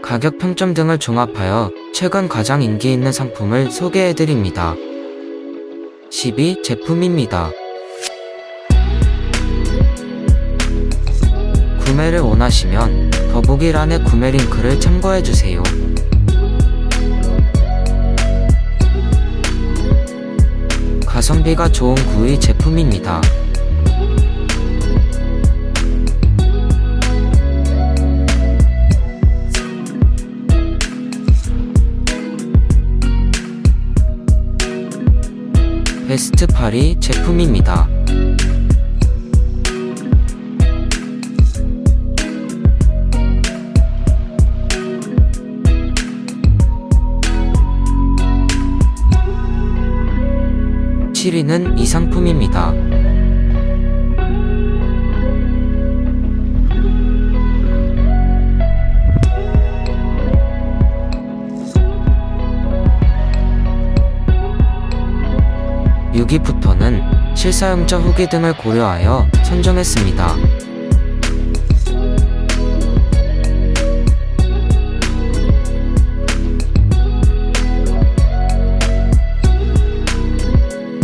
가격 평점 등을 종합하여 최근 가장 인기 있는 상품을 소개해드립니다. 10위 제품입니다. 구매를 원하시면 더보기란의 구매 링크를 참고해주세요. 가성비가 좋은 9위 제품입니다. 베스트 8위 제품입니다. (7위는) 이 상품입니다. (6위부터는) 실사용자 후기 등을 고려하여 선정했습니다.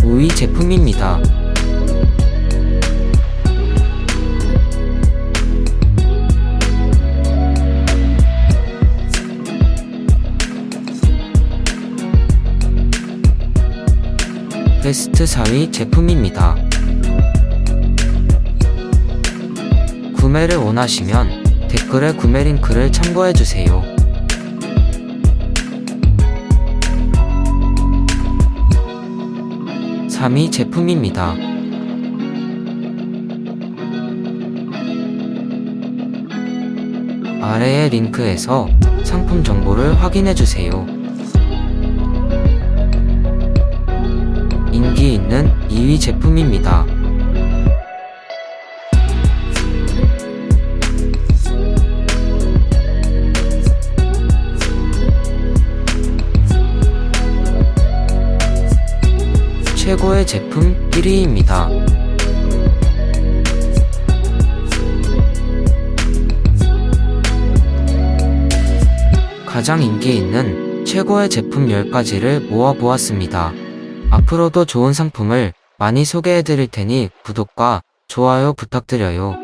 (5위) 제품입니다. 베스트 4위 제품입니다. 구매를 원하시면 댓글에 구매 링크를 참고해주세요. 3위 제품입니다. 아래의 링크에서 상품 정보를 확인해주세요. 인기 있는 2위 제품입니다. 최고의 제품 1위입니다. 가장 인기 있는 최고의 제품 10가지를 모아보았습니다. 앞으로도 좋은 상품을 많이 소개해드릴 테니 구독과 좋아요 부탁드려요.